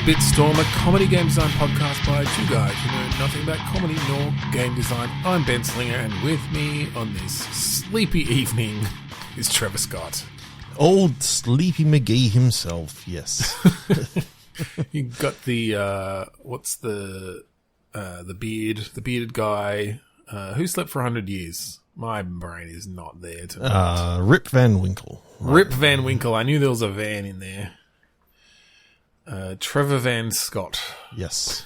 Bitstorm, a comedy game design podcast by two guys who know nothing about comedy nor game design. I'm Ben Slinger, and with me on this sleepy evening is Trevor Scott. Old Sleepy McGee himself, yes. You got the, what's the bearded guy, who slept for 100 years. My brain is not there tonight. Rip Van Winkle. Rip Van Winkle. I knew there was a van in there. Trevor Van Scott. Yes.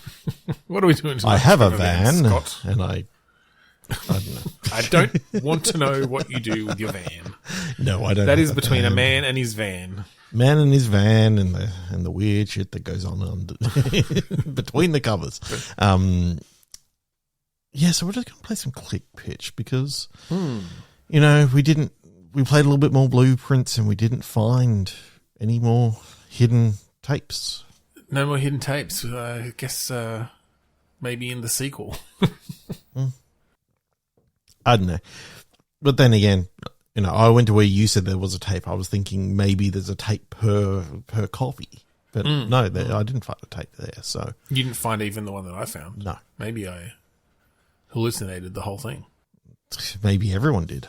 What are we doing tonight? I have Trevor a van, Scott? and I don't know. I don't want to know what you do with your van. No, I don't. That is between a man and his van. Man and his van, and the weird shit that goes on under between the covers. Yeah, so we're just going to play some click pitch because, we played a little bit more blueprints and we didn't find any more hidden tapes. No more hidden tapes. I guess maybe in the sequel. I don't know. But then again, I went to where you said there was a tape. I was thinking maybe there's a tape per copy. But no, I didn't find a tape there. So You didn't find even the one that I found? No. Maybe I hallucinated the whole thing. Maybe everyone did.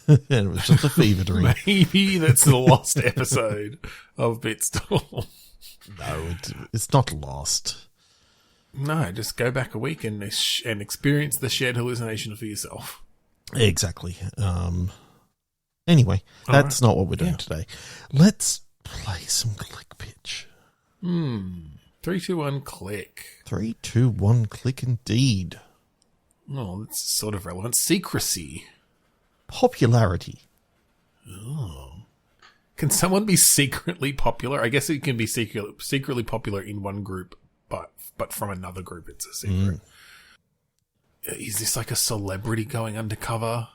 And it was just a fever dream. Maybe that's the lost episode of Bitstorm. No, it's not lost. No, just go back a week and experience the shared hallucination for yourself. Exactly. Anyway, that's not what we're doing today. Let's play some click pitch. 3, 2, 1, click. 3, 2, 1, click indeed. Oh, that's sort of relevant. Secrecy. Popularity. Oh. Can someone be secretly popular? I guess it can be secretly popular in one group, but from another group it's a secret. Is this like a celebrity going undercover?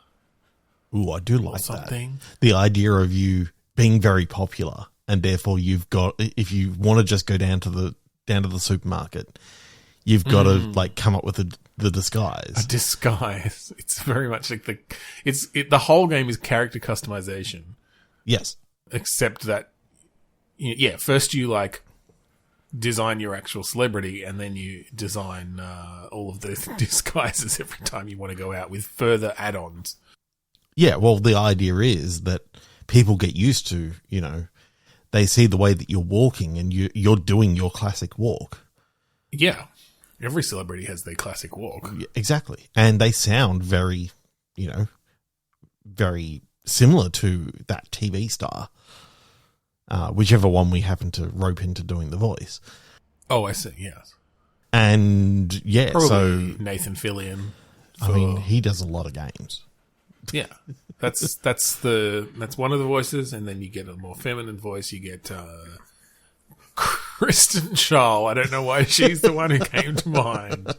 Ooh, I do like something? That. The idea of you being very popular, and therefore you've got, if you want to just go down to the supermarket, you've got to come up with the disguise. A disguise. It's very much like the whole game is character customization. Yes. Except that, first you design your actual celebrity, and then you design all of the disguises every time you want to go out with further add-ons. Yeah, well, the idea is that people get used to, they see the way that you're walking and you're doing your classic walk. Yeah. Every celebrity has their classic walk. Yeah, exactly. And they sound very, very similar to that TV star, whichever one we happen to rope into doing the voice. Oh, I see, yes. And, yeah, probably so Nathan Fillion. He does a lot of games. Yeah. That's one of the voices, and then you get a more feminine voice. You get Kristen Schaal. I don't know why she's the one who came to mind.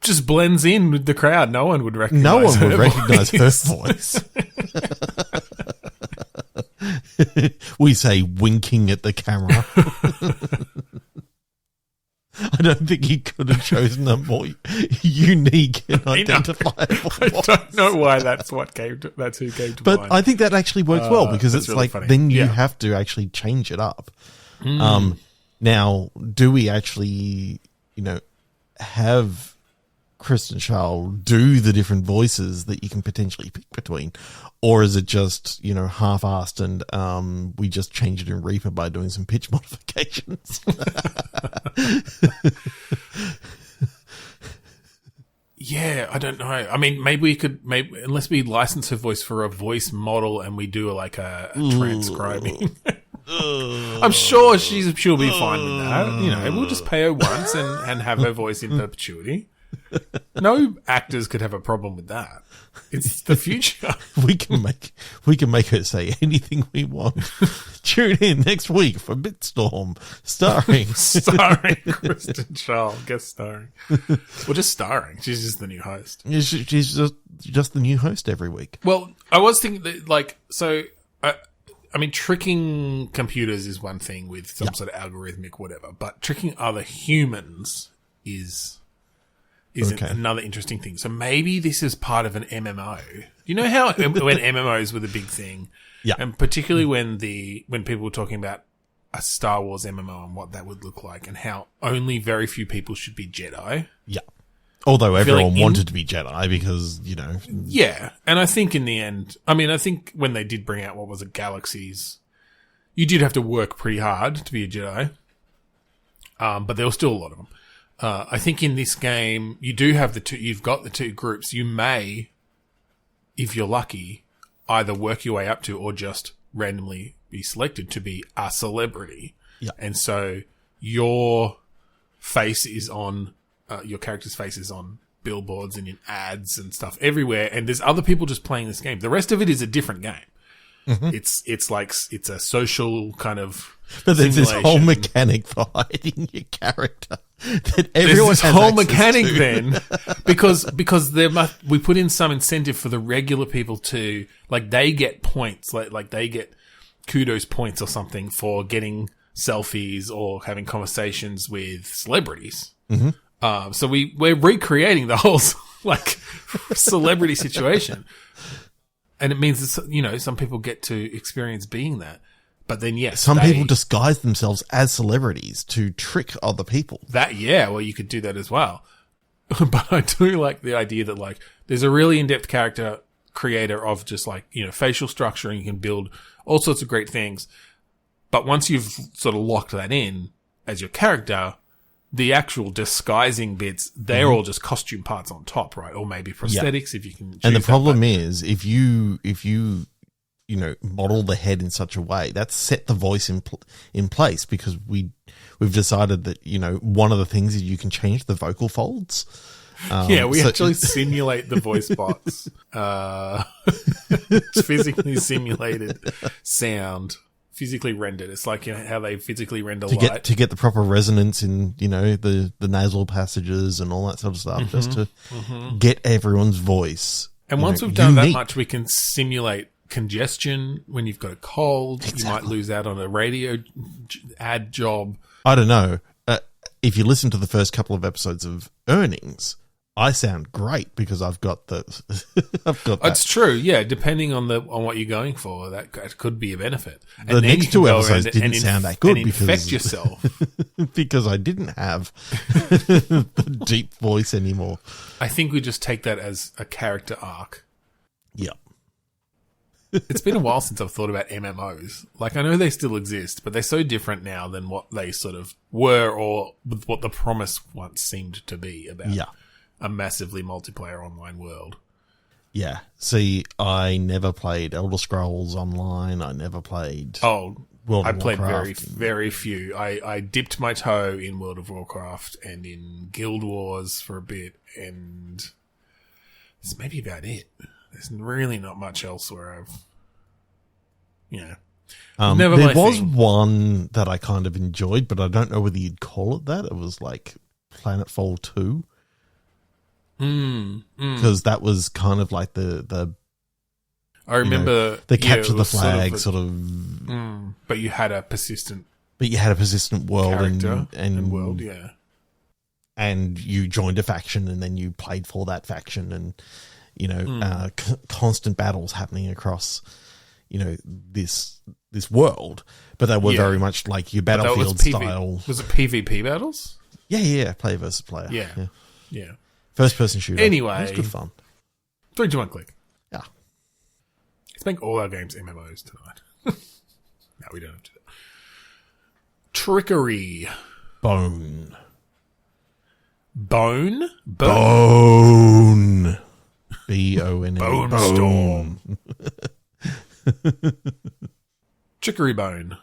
Just blends in with the crowd. No one would recognize her voice. We say winking at the camera. I don't think he could have chosen a more unique and identifiable voice. I don't know why that's who came to mind. But I think that actually works well because it's really funny. Then you have to actually change it up. Now, do we actually, have Kristen Schaal do the different voices that you can potentially pick between? Or is it just, half-assed and we just change it in Reaper by doing some pitch modifications? Yeah, I don't know. I mean, maybe unless we license her voice for a voice model and we do a transcribing. I'm sure she'll be fine with that. We'll just pay her once and have her voice in perpetuity. No actors could have a problem with that. It's the future. We can make her say anything we want. Tune in next week for Bitstorm, starring Kristen Schaal, guest starring. Well, just starring. She's just the new host. She's just the new host every week. Well, I was thinking that, tricking computers is one thing with some sort of algorithmic whatever, but tricking other humans is another interesting thing. So maybe this is part of an MMO. You know how when MMOs were the big thing? Yeah. And particularly when people were talking about a Star Wars MMO and what that would look like, and how only very few people should be Jedi. Yeah. Although everyone wanted to be Jedi because, you know. Yeah. And I think in the end, I mean, I think when they did bring out, what was it, Galaxies, you did have to work pretty hard to be a Jedi. But there were still a lot of them. I think in this game, you do have you've got the two groups. You may, if you're lucky, either work your way up to or just randomly be selected to be a celebrity. Yeah. And so your face is on, your character's face is on billboards and in ads and stuff everywhere. And there's other people just playing this game. The rest of it is a different game. Mm-hmm. It's like, it's a social kind of, but there's this whole mechanic for hiding your character that everyone has whole mechanic to. Then because we put in some incentive for the regular people to, like, they get points, like they get kudos points or something for getting selfies or having conversations with celebrities. Mm-hmm. So we're recreating the whole like celebrity situation. And it means that, you know, some people get to experience being that. But then, yes. Some people disguise themselves as celebrities to trick other people. Well, you could do that as well. But I do like the idea that, like, there's a really in-depth character creator of just, like, you know, facial structure, and you can build all sorts of great things. But once you've sort of locked that in as your character, the actual disguising bits, they're all just costume parts on top, right? Or maybe prosthetics, if you can choose. And the problem is, if you know, model the head in such a way, that's set the voice in place, because we've decided that, you know, one of the things is you can change the vocal folds. We actually simulate the voice box. It's physically simulated sound. Physically rendered. It's like, you know, how they physically render light. To get the proper resonance in, you know, the nasal passages and all that sort of stuff, just to get everyone's voice. And once we've done that much, we can simulate congestion when you've got a cold. Exactly. You might lose out on a radio ad job. I don't know. If you listen to the first couple of episodes of Earnings, I sound great because I've got that. It's true, yeah. Depending on what you're going for, that could be a benefit. And the next two episodes didn't sound that good because infect yourself because I didn't have the deep voice anymore. I think we just take that as a character arc. Yeah. It's been a while since I've thought about MMOs. Like, I know they still exist, but they're so different now than what they sort of were, or what the promise once seemed to be about. Yeah. A massively multiplayer online world. Yeah. See, I never played Elder Scrolls Online. I never played World of Warcraft. I played very, very few. I dipped my toe in World of Warcraft and in Guild Wars for a bit, and that's maybe about it. There's really not much else where I've, you know. There was one that I kind of enjoyed, but I don't know whether you'd call it that. It was like Planetfall 2. Because that was kind of like the I remember the capture the flag sort of but you had a persistent world and world, yeah. And you joined a faction, and then you played for that faction, and you know, constant battles happening across, you know, this world, but they were very much like your Battlefield style. Was it PvP battles? Yeah, player versus player. Yeah. First-person shooter. Anyway. It was good fun. 3, 2, 1, click. Yeah. Let's make all our games MMOs tonight. No, we don't have to do that. Trickery. Bone. Bone? Bone. B-O-N-E. Bone Storm. Trickery Bone.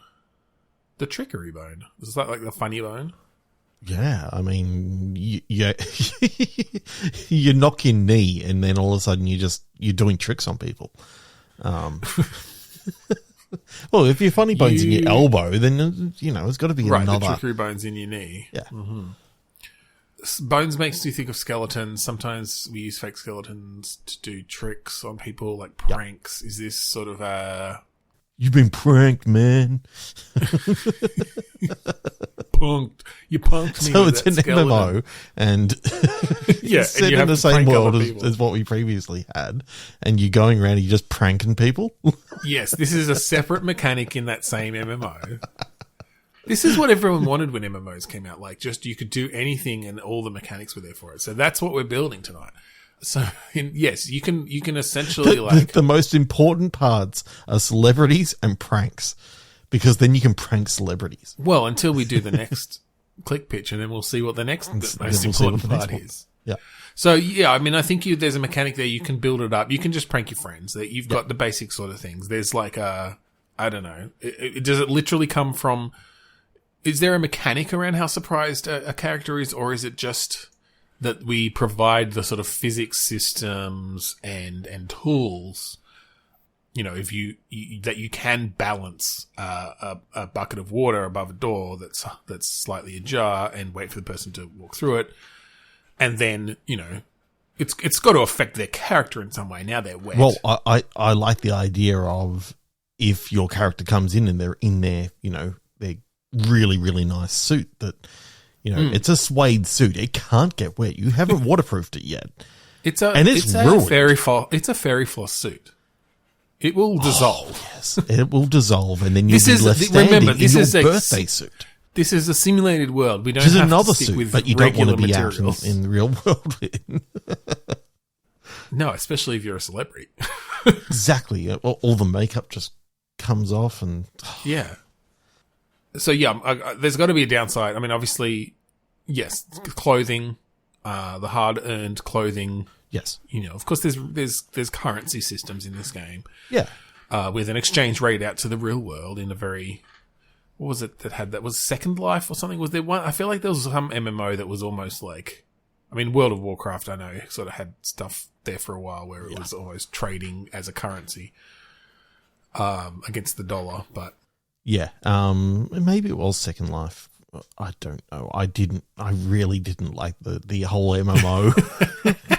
The Trickery Bone. Is that like the funny bone? Yeah, I mean, you knock your knee, and then all of a sudden you're doing tricks on people. Well, if your funny bone's in your elbow, then you know it's got to be another. The trickery bone's in your knee. Yeah. Mm-hmm. Bones makes you think of skeletons. Sometimes we use fake skeletons to do tricks on people, like pranks. Yep. Is this sort of a... You've been pranked, man. Punked. You punked me. So it's an MMO, and it's set in the same world as what we previously had, and you're going around and you're just pranking people. Yes, this is a separate mechanic in that same MMO. This is what everyone wanted when MMOs came out. Like, just you could do anything and all the mechanics were there for it. So that's what we're building tonight. So, yes, you can essentially the most important parts are celebrities and pranks, because then you can prank celebrities. Well, until we do the next click pitch, and then we'll see what the next most important part is. Yeah. So, yeah, I mean, I think there's a mechanic there. You can build it up. You can just prank your friends. That you've got the basic sort of things. There's like I don't know. Does it literally come from? Is there a mechanic around how surprised a character is, or is it just that we provide the sort of physics systems and tools? You know, if that you can balance a bucket of water above a door that's slightly ajar and wait for the person to walk through it, and then it's got to affect their character in some way. Now they're wet. Well, I like the idea of if your character comes in and they're in their their really, really nice suit that it's a suede suit. It can't get wet. You haven't waterproofed it yet. It's a fairy floss suit. It will dissolve. Oh, yes, it will dissolve, and then you'll be left standing in your birthday suit. This is a simulated world. We don't have another to stick suit, with but you don't want to be materials. Out in the real world. No, especially if you're a celebrity. Exactly. All the makeup just comes off, and yeah. So yeah, there's got to be a downside. I mean, obviously, yes, clothing, the hard-earned clothing. Yes, of course, there's currency systems in this game. Yeah, with an exchange rate out to the real world in a very, what was it that was Second Life or something? Was there one? I feel like there was some MMO that was almost like, I mean, World of Warcraft. I know sort of had stuff there for a while where it was almost trading as a currency against the dollar, but. Yeah, maybe it was Second Life. I don't know. I really didn't like the whole MMO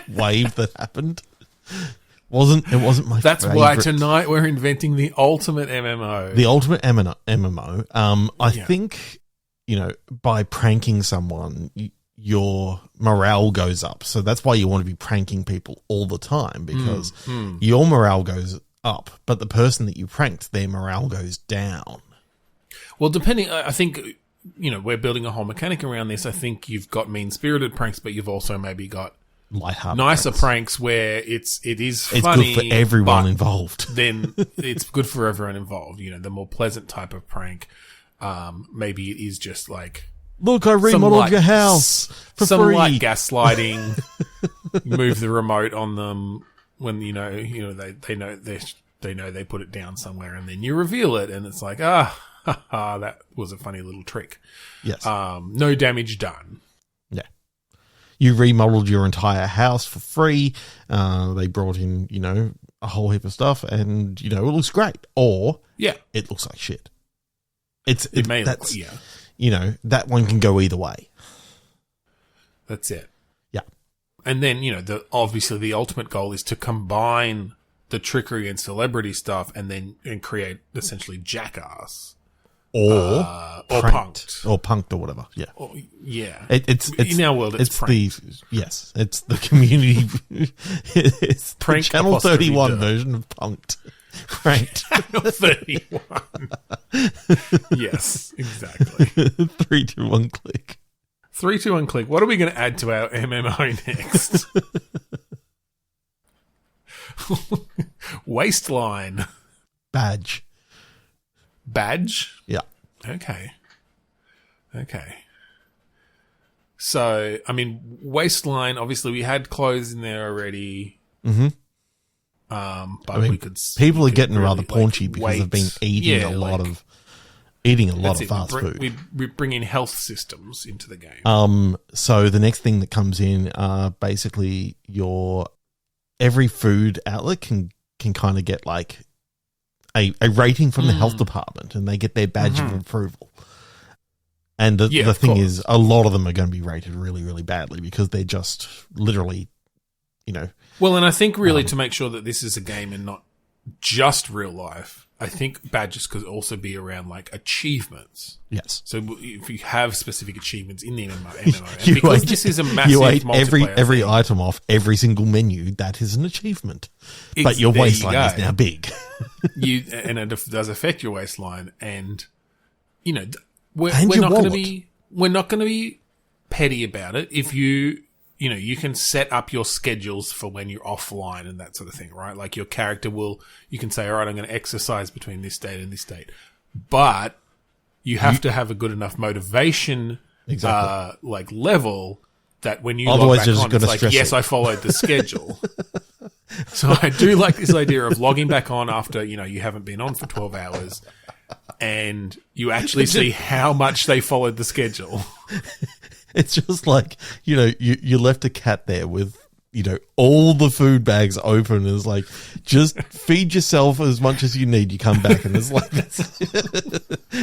wave that happened. It wasn't my That's favorite. why tonight we're inventing the ultimate MMO. The ultimate MMO. I think, by pranking someone, your morale goes up. So that's why you want to be pranking people all the time, because your morale goes up, but the person that you pranked, their morale goes down. Well, I think, we're building a whole mechanic around this. I think you've got mean-spirited pranks, but you've also maybe got lighthearted nicer pranks where it is funny. It's good for everyone involved. Then it's good for everyone involved. The more pleasant type of prank, maybe it is just like, look, I remodeled your house for some free. light gaslighting, move the remote on them when, they know they put it down somewhere, and then you reveal it and it's like, that was a funny little trick. Yes. No damage done. Yeah. You remodeled your entire house for free. They brought in, a whole heap of stuff, and, it looks great. Or it looks like shit. It may look, that one can go either way. That's it. Yeah. And then, obviously the ultimate goal is to combine the trickery and celebrity stuff and create essentially Jackass. Or punked. Or punked or whatever. Yeah. It's in our world, it's pranked. It's the community. It's prank Channel 31 version of punked. Pranked. Channel 31. Yes, exactly. 3, 2, 1, click. 3, 2, 1, click. What are we going to add to our MMO next? Waistline. Badge? Yeah. Okay. So, I mean, waistline, obviously we had clothes in there already. Mm-hmm. But we could... People are getting rather paunchy because they've been eating a lot of fast food. We bring in health systems into the game. So the next thing that comes in, basically every food outlet can kind of get like a rating from the health department, and they get their badge of approval. And the thing is, a lot of them are going to be rated really, really badly because they're just literally, Well, and I think really to make sure that this is a game and not just real life, I think badges could also be around like achievements. Yes. So if you have specific achievements in the MMO, and because this is a massive you ate multiplayer every thing, item off every single menu, that is an achievement. But your waistline is now big. And it does affect your waistline, and we're not going to be petty about it. If you can set up your schedules for when you're offline and that sort of thing, right? Like your character you can say, all right, I'm going to exercise between this date and this date. But you have to have a good enough motivation, level that when you log back on, it's like, yes, I followed the schedule. So I do like this idea of logging back on after, you haven't been on for 12 hours and you actually see how much they followed the schedule. It's just like, you left a cat there with, all the food bags open. And it's like, just feed yourself as much as you need. You come back and it's like this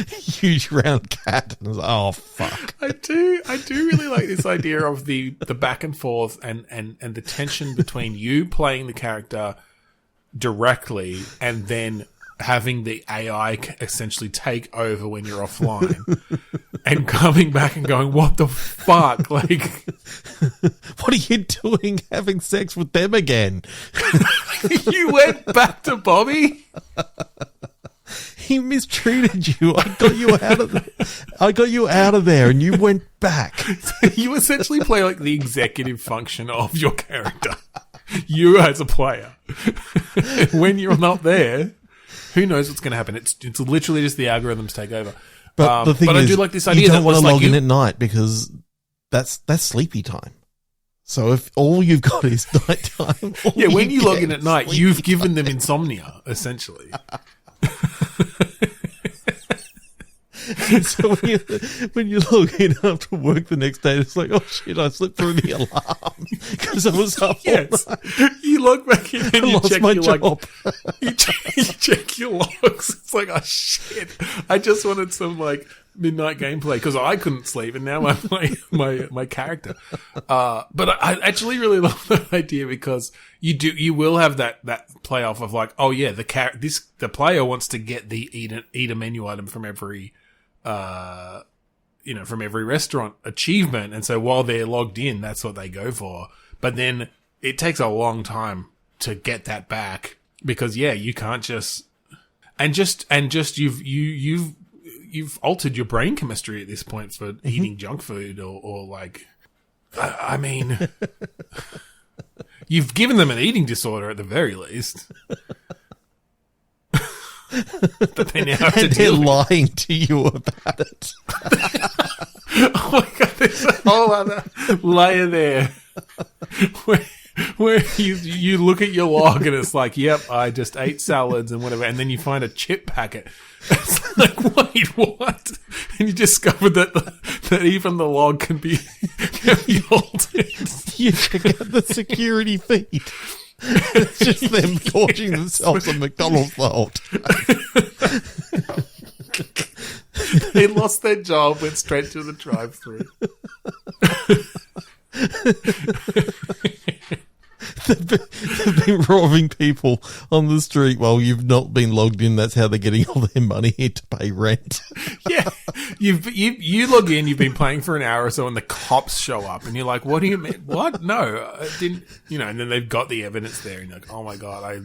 huge round cat. And it's like, oh, fuck. I do really like this idea of the back and forth and the tension between you playing the character directly and then having the AI essentially take over when you're offline and coming back and going, what the fuck? Like, what are you doing having sex with them again? You went back to Bobby? He mistreated you. I got you out of there and you went back. You essentially play like the executive function of your character. You as a player. When you're not there, who knows what's going to happen? It's literally just the algorithms take over. But the thing is, I do like this idea. You don't want to log in at night because that's sleepy time. So if all you've got is nighttime, when you log in at night, you've given them insomnia, essentially. So when you log in after work the next day, it's like, oh shit, I slipped through the alarm because I was up all night. You log back in and you check your job. You check your logs. It's like, oh shit, I just wanted some midnight gameplay because I couldn't sleep and now I'm my character. But I actually really love that idea because you will have that playoff of like, oh yeah, the player wants to get the eat a menu item from every from every restaurant achievement. And so while they're logged in, that's what they go for. But then it takes a long time to get that back because you can't just you've altered your brain chemistry at this point for eating junk food or like, I mean, you've given them an eating disorder at the very least. That they now have to they're lying to you about it. Oh my god, there's a whole other layer there where you look at your log and it's like, yep, I just ate salads and whatever, and then you find a chip packet. It's like, wait, what? And you discover that even the log can be altered. You check out the security feed. It's just them gorging themselves on McDonald's the whole time. They lost their job, went straight to the drive-thru. They've been robbing people on the street while you've not been logged in. That's how they're getting all their money to pay rent. Yeah, you log in. You've been playing for an hour or so, and the cops show up, and you're like, "What do you mean? What? No, I didn't." And then they've got the evidence there, and you're like, "Oh my god,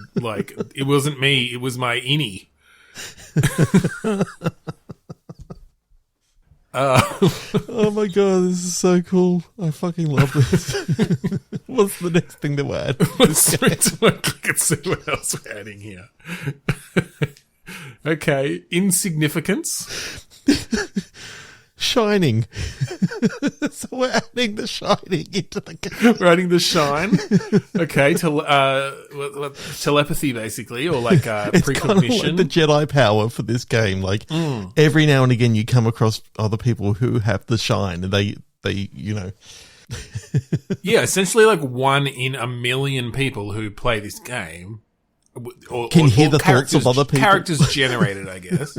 it wasn't me. It was my innie." Oh my god, this is so cool. I fucking love this. What's the next thing that we're adding? Let's see what else we're adding here. Okay, insignificance. Shining. So we're adding the shining into the game. We're adding the shine. Okay, telepathy basically, or like precognition. It's kind of like the Jedi power for this game. Like every now and again, you come across other people who have the shine, and they yeah, essentially like 1 in a million people who play this game can hear the thoughts of other people. Characters generated, I guess.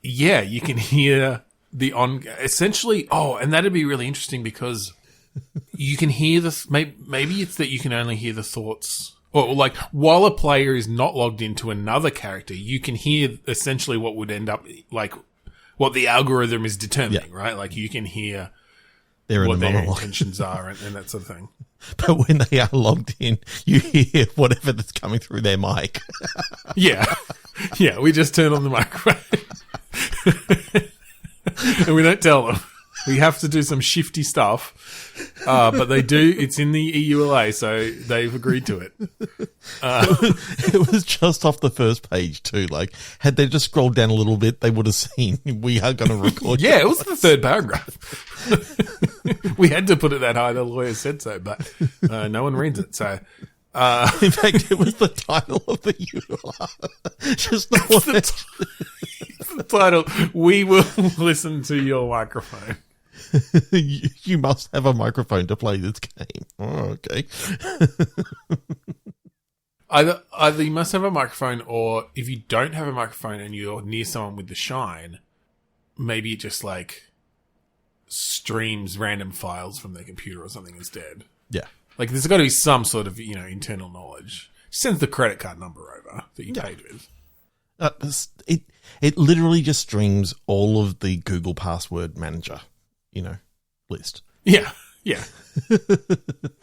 Yeah, you can hear essentially. Oh, and that'd be really interesting because you can hear maybe it's that you can only hear the thoughts, or like while a player is not logged into another character, you can hear essentially what would end up like what the algorithm is determining, right? Like you can hear what their intentions are and that sort of thing. But when they are logged in, you hear whatever that's coming through their mic. Yeah, we just turn on the microphone. And we don't tell them. We have to do some shifty stuff, but they do. It's in the EULA, so they've agreed to it. It was just off the first page too. Like, had they just scrolled down a little bit, they would have seen we are going to record. Yeah, it was the third paragraph. We had to put it that high. The lawyer said so, but no one reads it. So, in fact, it was the title of the EULA. Just the title. We will listen to your microphone. You must have a microphone to play this game. Oh, okay. Either you must have a microphone, or if you don't have a microphone and you're near someone with the shine, maybe it just like streams random files from their computer or something instead. Yeah. Like there's got to be some sort of, internal knowledge. Sends the credit card number over that you paid with. It literally just streams all of the Google Password Manager, list. Yeah. Yeah.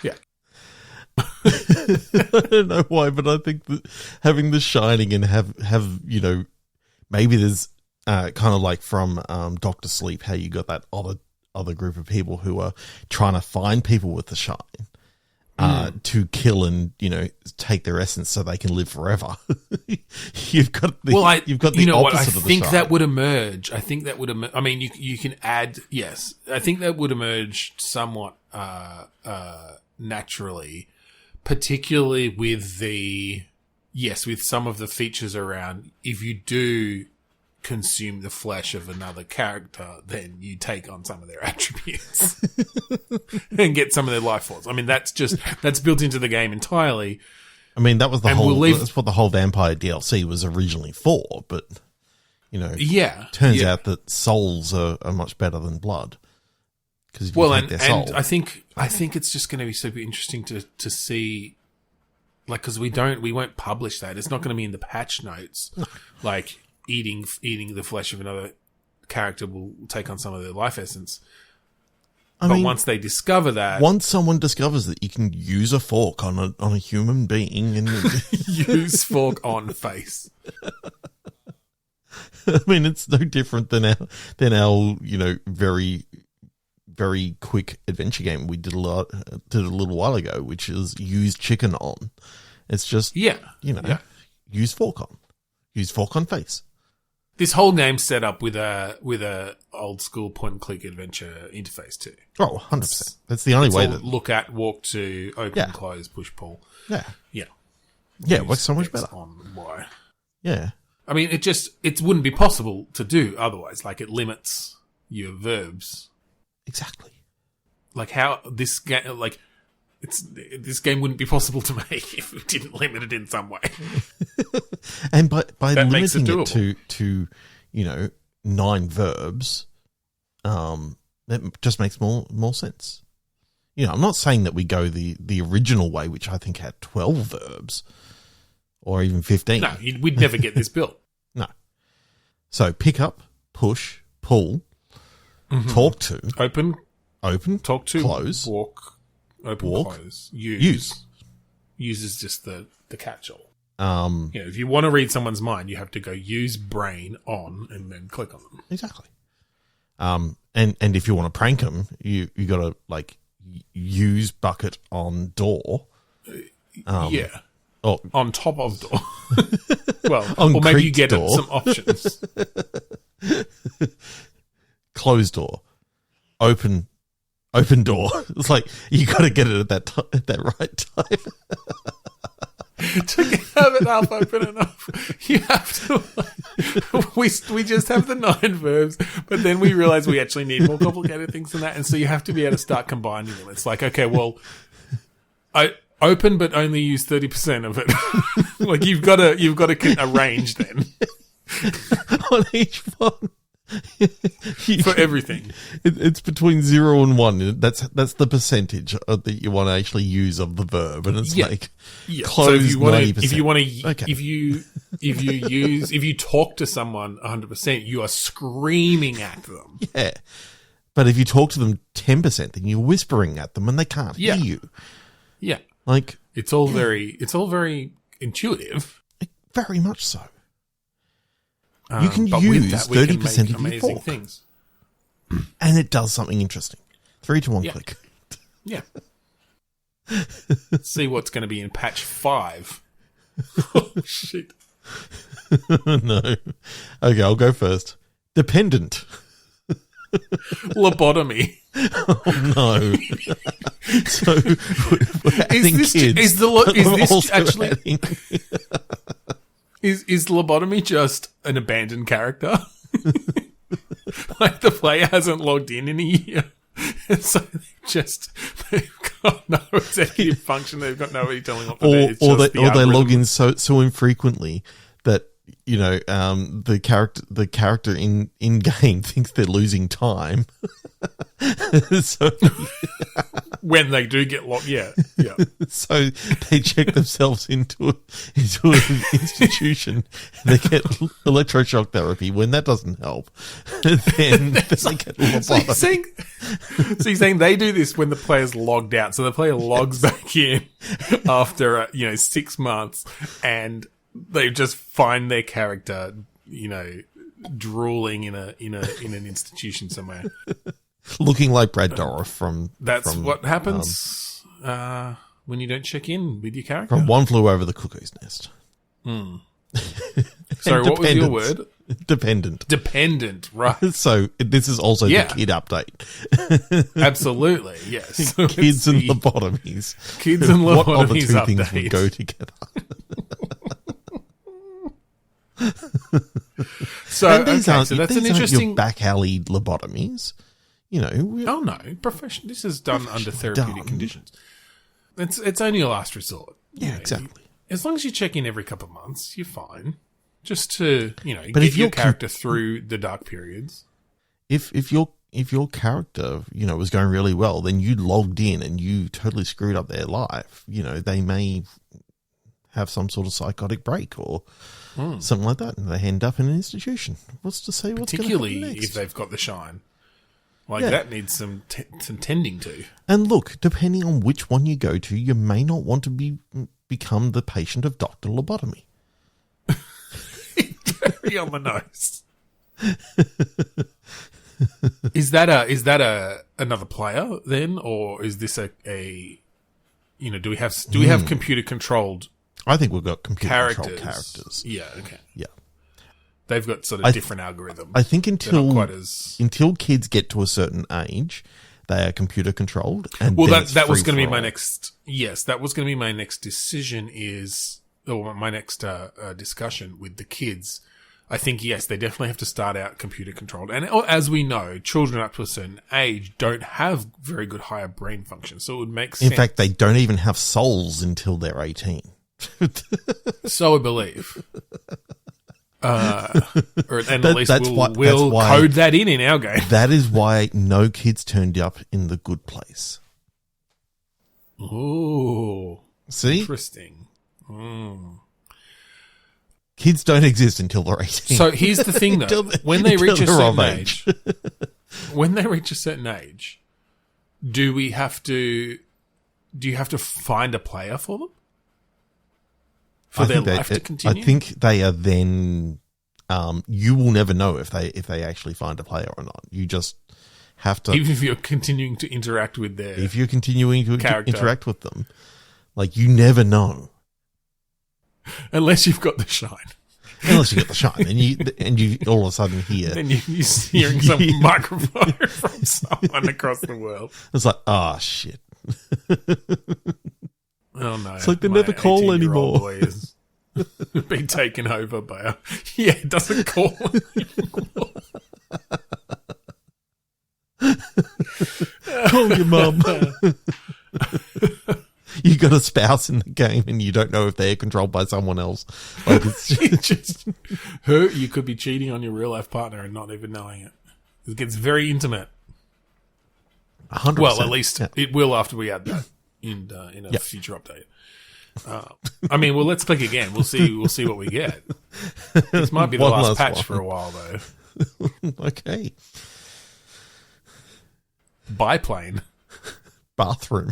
Yeah. I don't know why, but I think that having the Shining and have maybe there's kind of like from Doctor Sleep, how you got that other group of people who are trying to find people with the Shine. To kill and take their essence so they can live forever. You've got the opposite of the shine. That would emerge. I think that would emerge. I mean, you can add. Yes, I think that would emerge somewhat naturally, particularly with with some of the features around. If you do consume the flesh of another character, then you take on some of their attributes and get some of their life force. I mean, that's built into the game entirely. I mean, that's what the whole vampire DLC was originally for, but turns out that souls are much better than blood. Because and I think it's just going to be super interesting to see, like, because we won't publish that. It's not going to be in the patch notes, like. Eating the flesh of another character will take on some of their life essence. But once they discover that... Once someone discovers that you can use a fork on a human being and... use fork on face. I mean, it's no different than our very, very quick adventure game we did a little while ago, which is use chicken on. It's just, use fork on. Use fork on face. This whole game's set up with a old school point and click adventure interface too. Oh, 100%. That's the only way that look at, walk to, open, close, push, pull. Yeah. Yeah. Yeah, it works so much better. On Y. Yeah. I mean, it wouldn't be possible to do otherwise. Like, it limits your verbs. Exactly. Like how this game, this game wouldn't be possible to make if we didn't limit it in some way. And by limiting it to 9 verbs, that just makes more sense. I'm not saying that we go the original way, which I think had 12 verbs or even 15. No, we'd never get this built. No. So pick up, push, pull, talk to, open, talk to, close, walk. Open, close, use. Use is just the catch-all. If you want to read someone's mind, you have to go use brain on and then click on them. Exactly. And if you want to prank them, you got to use bucket on door. On top of door. Well, or maybe you get door. Some options. Close door. Open door. It's like you got to get it at that right time. To have it half open enough, you have to. We just have the 9 verbs, but then we realize we actually need more complicated things than that, and so you have to be able to start combining them. It's like, okay, well, I open, but only use 30% of it. Like you've got to arrange then on each one. For everything, it's between 0 and 1. That's the percentage that you want to actually use of the verb, and it's close. So if you talk to someone 100%, you are screaming at them. Yeah, but if you talk to them 10%, then you're whispering at them, and they can't hear you. Yeah, like it's all very intuitive. Very much so. You can use 30% of your fork. Things. And it does something interesting. 3 to 1 click. Yeah. See what's going to be in patch 5. Oh, shit. No. Okay, I'll go first. Dependent. Lobotomy. Oh, no. So, is lobotomy just an abandoned character? Like the player hasn't logged in a year. And so they've got no executive function. They've got nobody telling what to do. Or they log in so infrequently that, you know, the character in game thinks they're losing time. So when they do get locked, yeah. So they check themselves into an institution and they get electroshock therapy. When that doesn't help, then they get lobotomy. So you're saying they do this when the player's logged out. So the player logs back in after 6 months, and they just find their character, drooling in an institution somewhere, looking like Brad Dourif from. That's what happens when you don't check in with your character. From One Flew Over the Cuckoo's Nest. Sorry, what was your word? Dependent, right. So this is also the kid update. Absolutely, yes. Kids and lobotomies. Kids and lobotomies. What other two things would go together? So that's an interesting your back alley lobotomies. Oh no, professional. This is done under therapeutic conditions. It's only a last resort. Yeah, exactly. As long as you check in every couple of months, you're fine. Just to get your character through the dark periods. If your character was going really well, then you logged in and you totally screwed up their life. They may have some sort of psychotic break or something like that, and they end up in an institution. What's to say what's going to happen next? Particularly if they've got the shine. That needs some tending to. And look, depending on which one you go to, you may not want to become the patient of Dr. Lobotomy. Very on the nose. Is that another player then, or is this do we have computer controlled? I think we've got computer controlled characters. Yeah. Okay. Yeah. They've got sort of different algorithms. I think until kids get to a certain age, they are computer controlled. And that was going to be my next. Yes, that was going to be my next decision. My next discussion with the kids. I think yes, they definitely have to start out computer controlled, and as we know, children up to a certain age don't have very good higher brain function, so it would make sense. In fact, they don't even have souls until they're 18. So I believe. At least we'll code that in our game. That is why no kids turned up in The Good Place. Oh, see, interesting. Kids don't exist until they're 18. So here's the thing, though: when they reach a certain age, do you have to find a player for them? For their life to continue? I think they are then. You will never know if they actually find a player or not. You just have to. Even if you're continuing to interact with their. If you're continuing to interact with them, you never know. Unless you've got the shine. Unless you got the shine, and you all of a sudden hear. Then you're hearing some microphone from someone across the world. It's like, shit. Oh no! It's like they never call anymore. Boy has been taken over by it doesn't call anymore. Call your mum. You got a spouse in the game and you don't know if they're controlled by someone else. You could be cheating on your real life partner and not even knowing it. It gets very intimate. 100%. Well, at least it will after we add that in a future update. Let's click again. We'll see what we get. This might be the last patch for a while, though. Okay. Biplane. Bathroom.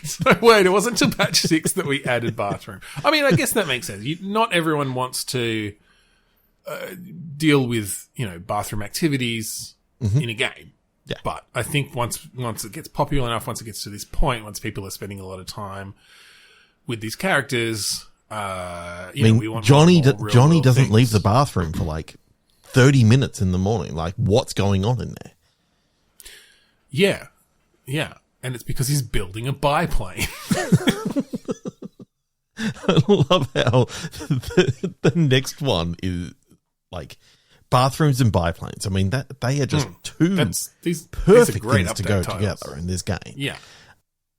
So wait, it wasn't until patch 6 that we added bathroom. I guess that makes sense. Not everyone wants to deal with, bathroom activities in a game. Yeah. But I think once it gets popular enough, once it gets to this point, once people are spending a lot of time with these characters, we want Johnny Johnny doesn't leave the bathroom for like 30 minutes in the morning. Like, what's going on in there? Yeah. Yeah. And it's because he's building a biplane. I love how the next one is like bathrooms and biplanes. I mean, that they are just these perfect things to go together in this game. Yeah.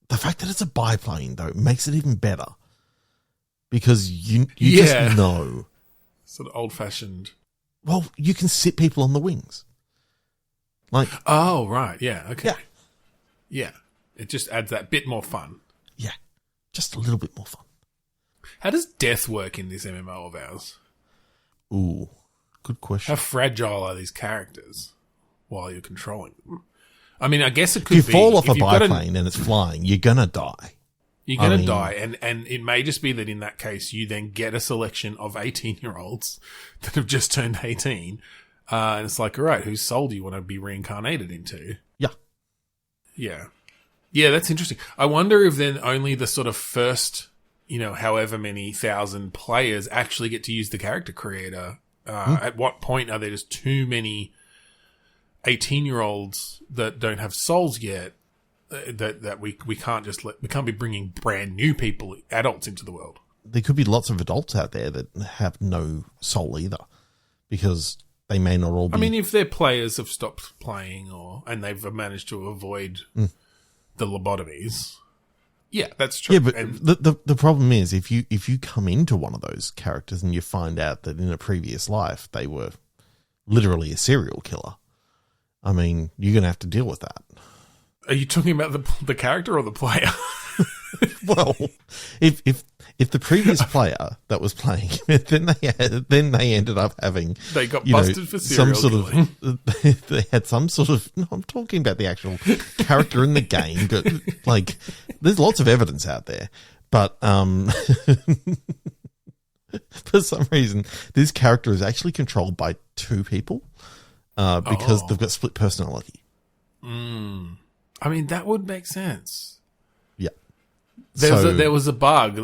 The fact that it's a biplane, though, makes it even better. Because you just know. Sort of old-fashioned. Well, you can sit people on the wings. Like, oh, right. Yeah. Okay. Yeah. Yeah. It just adds that bit more fun. Yeah. Just a little bit more fun. How does death work in this MMO of ours? Ooh, good question. How fragile are these characters while you're controlling them? I mean, I guess it could be... If you fall off a biplane and it's flying, you're going to die. You're going to die, and it may just be that in that case, you then get a selection of 18-year-olds that have just turned 18, and it's like, all right, whose soul do you want to be reincarnated into? Yeah. Yeah. Yeah, that's interesting. I wonder if then only the sort of first, however many thousand players actually get to use the character creator. At what point are there just too many 18-year-olds that don't have souls yet? That we can't we can't be bringing brand new people, adults, into the world. There could be lots of adults out there that have no soul either, because they may not all be. I mean, if their players have stopped playing and they've managed to avoid the lobotomies, yeah, that's true. Yeah, but the problem is if you come into one of those characters and you find out that in a previous life they were literally a serial killer, I mean, you're going to have to deal with that. Are you talking about the character or the player? Well, if the previous player that was playing, then they ended up having they got busted for serial killing. They had some sort of. No, I'm talking about the actual character in the game. But like, there's lots of evidence out there, but for some reason, this character is actually controlled by two people because they've got split personality. I mean, that would make sense. Yeah. There was a bug,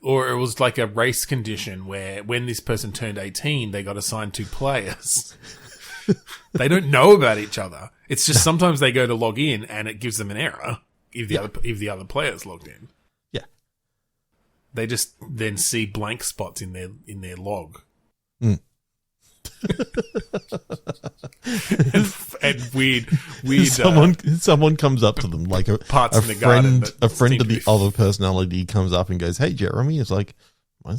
or it was like a race condition where when this person turned 18, they got assigned two players. They don't know about each other. It's just sometimes they go to log in and it gives them an error if the other player's logged in. Yeah. They just then see blank spots in their log. and weird someone comes up to them, like a friend of the other personality comes up and goes, "Hey, Jeremy." It's like, my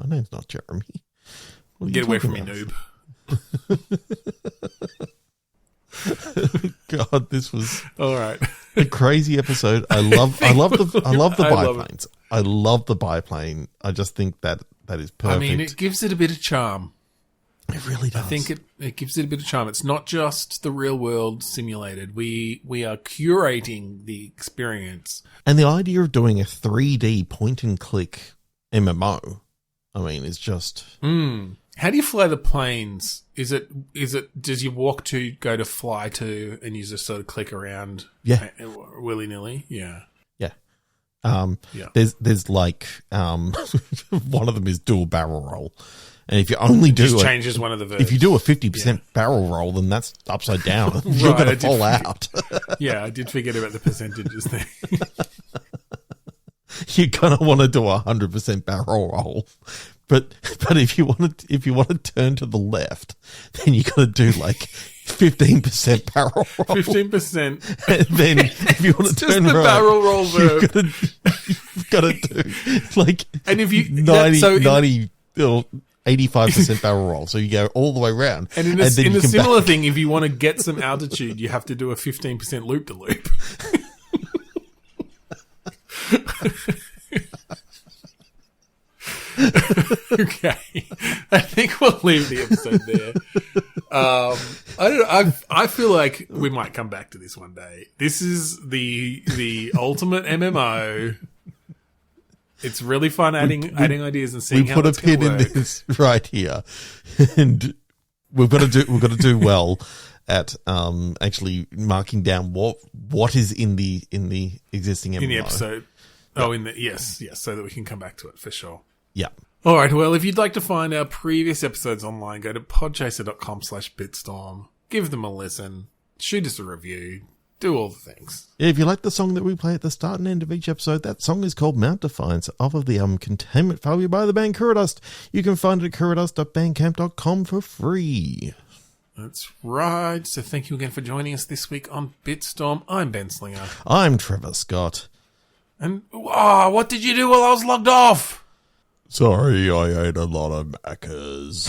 name's not Jeremy. Get away from me, noob. God, this was all right. A crazy episode. I love the biplanes. I love the biplane. I just think that is perfect. I mean, it gives it a bit of charm. It really does. I think it gives it a bit of charm. It's not just the real world simulated. We are curating the experience. And the idea of doing a 3D point and click MMO, I mean, is just. How do you fly the planes? Is it does you walk to, go to, fly to, and you just sort of click around? Yeah. Willy nilly? Yeah. Yeah. Yeah. There's like one of them is dual barrel roll. And if you only do changes one of the verbs. If you do a 50% barrel roll, then that's upside down. You're going to fall out. Yeah, I did forget about the percentages there. You're going to want to do 100% barrel roll. But if you want to turn to the left, then you got to do like 15% barrel roll. 15%. And then if you want to turn the right, barrel roll verb. You've got to do like and if you 90 or 85% barrel roll, so you go all the way around. And in a similar thing, if you want to get some altitude, you have to do a 15% loop to loop. Okay, I think we'll leave the episode there. I don't know. I feel like we might come back to this one day. This is the ultimate MMO. It's really fun adding ideas and seeing how it's going to work. We put a pin in this right here, and we've got to do well at actually marking down what is in the existing MMO. In the episode. Oh, yes, so that we can come back to it for sure. Yeah. All right, well, if you'd like to find our previous episodes online, go to podchaser.com/bitstorm. Give them a listen. Shoot us a review. Do all the things. Yeah, if you like the song that we play at the start and end of each episode, that song is called Mount Defiance off of the album Containment Failure by the band Kuradust. You can find it at kuradust.bandcamp.com for free. That's right. So thank you again for joining us this week on Bitstorm. I'm Ben Slinger. I'm Trevor Scott. And, what did you do while I was logged off? Sorry, I ate a lot of macas.